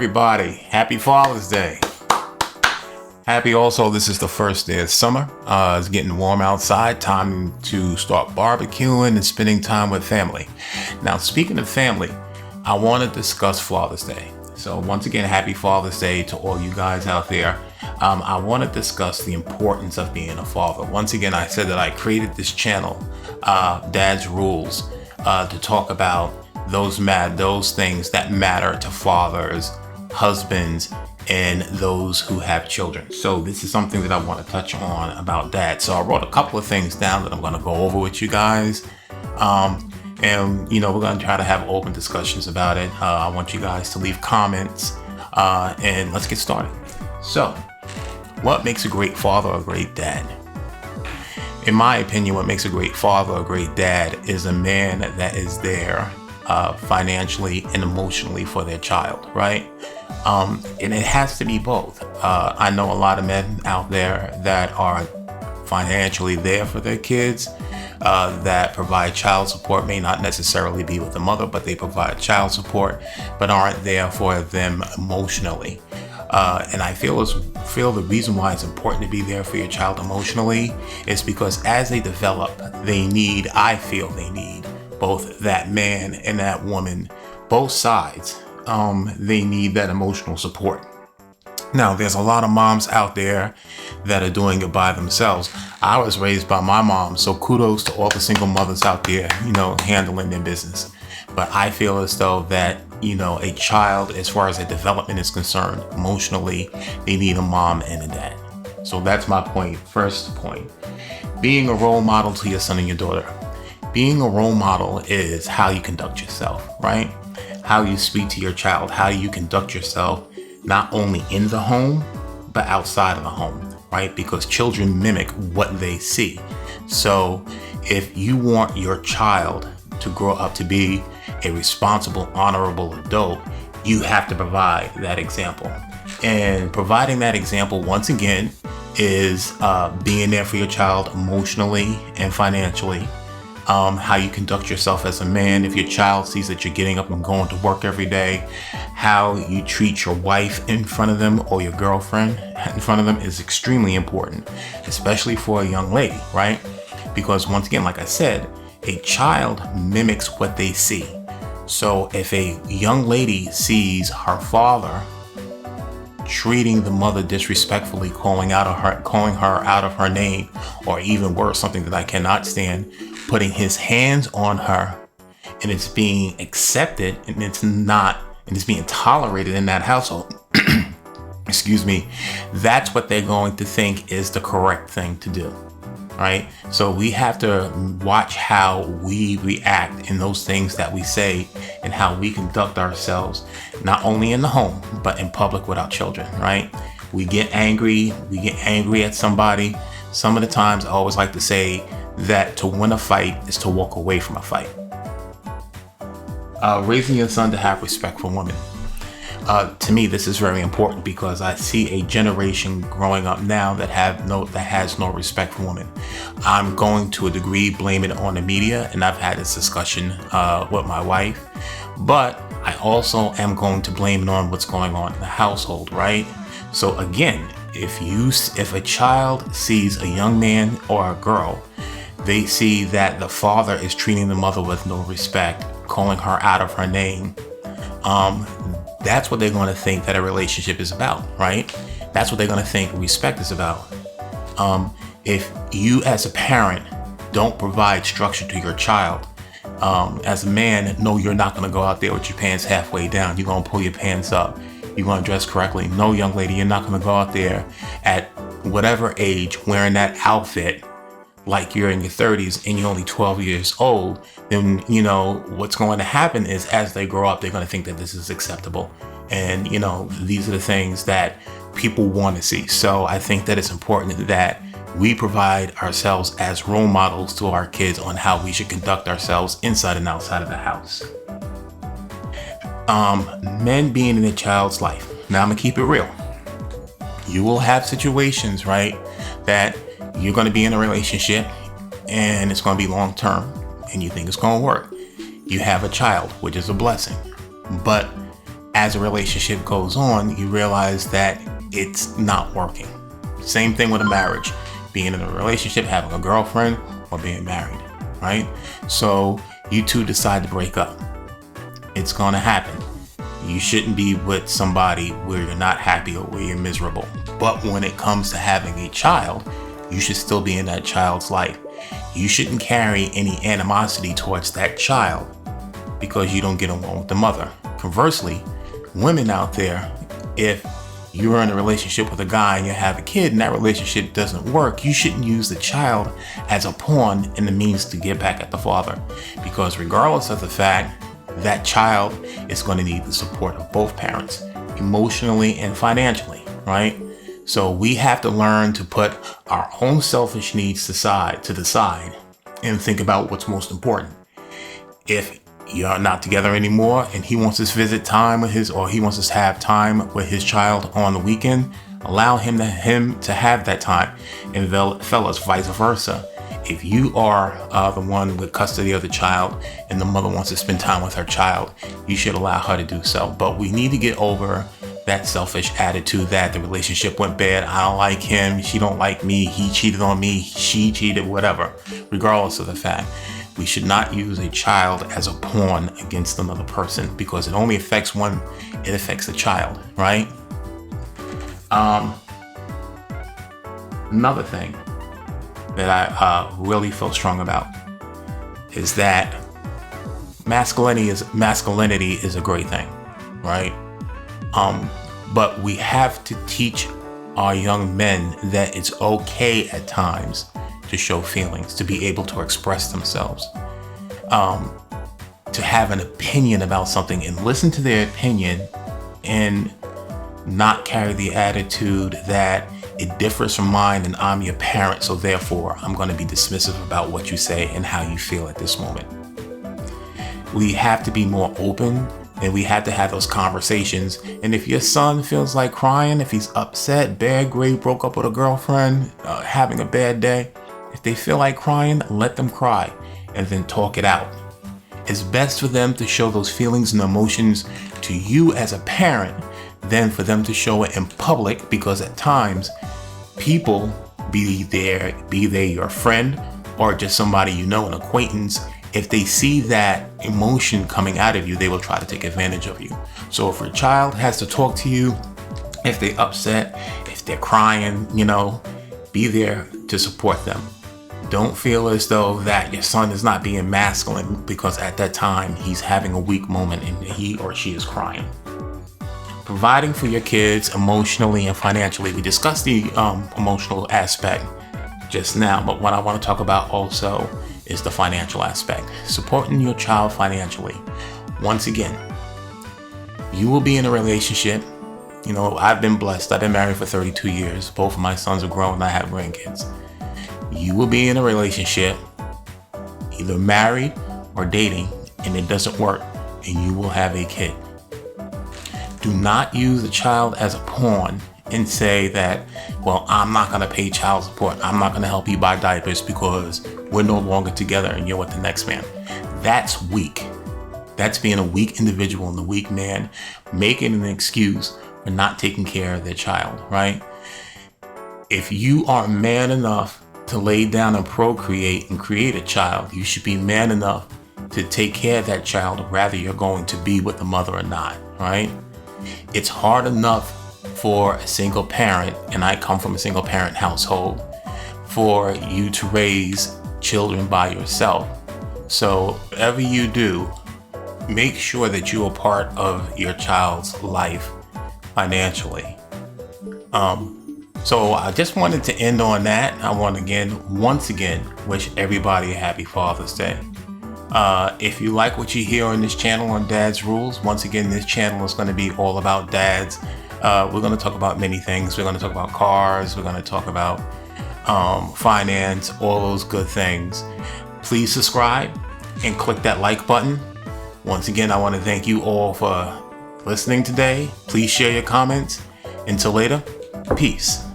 everybody. Happy Father's Day. Happy also, this is the first day of summer. It's getting warm outside. Time to start barbecuing and spending time with family. Now, speaking of family, I want to discuss Father's Day. So once again, happy Father's Day to all you guys out there. I want to discuss the importance of being a father. Once again, I said that I created this channel, Dad's Rules, to talk about those things that matter to fathers, husbands, and those who have children. So this is something that I want to touch on about dad. So I wrote a couple of things down that I'm going to go over with you guys. And we're going to try to have open discussions about it. I want you guys to leave comments, and let's get started. So, what makes a great father or a great dad? In my opinion, what makes a great father or a great dad is a man that is there financially and emotionally for their child, right? And it has to be both. I know a lot of men out there that are financially there for their kids, that provide child support, may not necessarily be with the mother, but they provide child support, but aren't there for them emotionally. And I feel the reason why it's important to be there for your child emotionally is because as they develop, I feel they need both that man and that woman, both sides. They need that emotional support. Now, there's a lot of moms out there that are doing it by themselves. I was raised by my mom, so kudos to all the single mothers out there, handling their business. But I feel as though that, a child, as far as their development is concerned, emotionally, they need a mom and a dad. So that's my point. First point, being a role model to your son and your daughter. Being a role model is how you conduct yourself, right? How you speak to your child, how you conduct yourself, not only in the home, but outside of the home, right? Because children mimic what they see. So if you want your child to grow up to be a responsible, honorable adult, you have to provide that example. And providing that example, once again, is being there for your child emotionally and financially. How you conduct yourself as a man. If your child sees that you're getting up and going to work every day, how you treat your wife in front of them or your girlfriend in front of them is extremely important, especially for a young lady, right? Because once again, like I said, a child mimics what they see. So if a young lady sees her father treating the mother disrespectfully, calling her out of her name, or even worse, something that I cannot stand, putting his hands on her, and it's being accepted and it's being tolerated in that household, excuse me, that's what they're going to think is the correct thing to do, right? So we have to watch how we react in those things that we say and how we conduct ourselves, not only in the home, but in public with our children, right? We get angry at somebody. Some of the times I always like to say that to win a fight is to walk away from a fight. Raising your son to have respect for women. To me, this is very important because I see a generation growing up now that has no respect for women. I'm going to a degree blame it on the media, and I've had this discussion with my wife, but I also am going to blame it on what's going on in the household, right? So again, if a child sees a young man or a girl, they see that the father is treating the mother with no respect, calling her out of her name. That's what they're going to think that a relationship is about, right? That's what they're going to think respect is about. If you as a parent don't provide structure to your child, as a man, no, you're not going to go out there with your pants halfway down. You're going to pull your pants up. You're going to dress correctly. No, young lady, you're not going to go out there at whatever age wearing that outfit like you're in your 30s and you're only 12 years old. Then, what's going to happen is as they grow up, they're going to think that this is acceptable. And, these are the things that people want to see. So I think that it's important that we provide ourselves as role models to our kids on how we should conduct ourselves inside and outside of the house. Men being in a child's life. Now I'm gonna keep it real. You will have situations, right, that you're going to be in a relationship and it's going to be long term and you think it's going to work. You have a child, which is a blessing. But as a relationship goes on, you realize that it's not working. Same thing with a marriage, being in a relationship, having a girlfriend, or being married, right? So you two decide to break up. It's gonna happen. You shouldn't be with somebody where you're not happy or where you're miserable. But when it comes to having a child, you should still be in that child's life. You shouldn't carry any animosity towards that child because you don't get along with the mother. Conversely, women out there, if you're in a relationship with a guy and you have a kid and that relationship doesn't work, you shouldn't use the child as a pawn and the means to get back at the father. Because regardless of the fact, that child is going to need the support of both parents, emotionally and financially, right? So we have to learn to put our own selfish needs to the side and think about what's most important. If you're not together anymore and he wants to visit time with he wants to have time with his child on the weekend, allow him to have that time. And fellas, vice versa. If you are the one with custody of the child and the mother wants to spend time with her child, you should allow her to do so. But we need to get over that selfish attitude that the relationship went bad. I don't like him. She don't like me. He cheated on me. She cheated, whatever. Regardless of the fact, we should not use a child as a pawn against another person because it only affects one. It affects the child, right? Another thing that I really feel strong about is that masculinity is a great thing, right? But we have to teach our young men that it's okay at times to show feelings, to be able to express themselves, to have an opinion about something and listen to their opinion and not carry the attitude that it differs from mine and I'm your parent, so therefore I'm going to be dismissive about what you say and how you feel at this moment. We have to be more open and we have to have those conversations. And if your son feels like crying, if he's upset, bad grade, broke up with a girlfriend, having a bad day, if they feel like crying, let them cry and then talk it out. It's best for them to show those feelings and emotions to you as a parent than for them to show it in public, because at times people, be they your friend or just somebody you know, an acquaintance, if they see that emotion coming out of you, they will try to take advantage of you. So if your child has to talk to you, if they're upset, if they're crying, be there to support them. Don't feel as though that your son is not being masculine because at that time he's having a weak moment and he or she is crying. Providing for your kids emotionally and financially. We discussed the emotional aspect just now, but what I want to talk about also is the financial aspect. Supporting your child financially. Once again, you will be in a relationship. I've been blessed. I've been married for 32 years. Both of my sons are grown and I have grandkids. You will be in a relationship, either married or dating, and it doesn't work, and you will have a kid. Do not use the child as a pawn and say that, well, I'm not going to pay child support. I'm not going to help you buy diapers because we're no longer together and you're with the next man. That's weak. That's being a weak individual and a weak man making an excuse for not taking care of their child, right? If you are man enough to lay down and procreate and create a child, you should be man enough to take care of that child, whether you're going to be with the mother or not, right? It's hard enough for a single parent, and I come from a single parent household, for you to raise children by yourself. So whatever you do, make sure that you are part of your child's life financially. So I just wanted to end on that. I want to once again, wish everybody a happy Father's Day. If you like what you hear on this channel on Dad's Rules, once again, this channel is going to be all about dads. We're going to talk about many things. We're going to talk about cars. We're going to talk about finance, all those good things. Please subscribe and click that like button. Once again, I want to thank you all for listening today. Please share your comments. Until later, peace.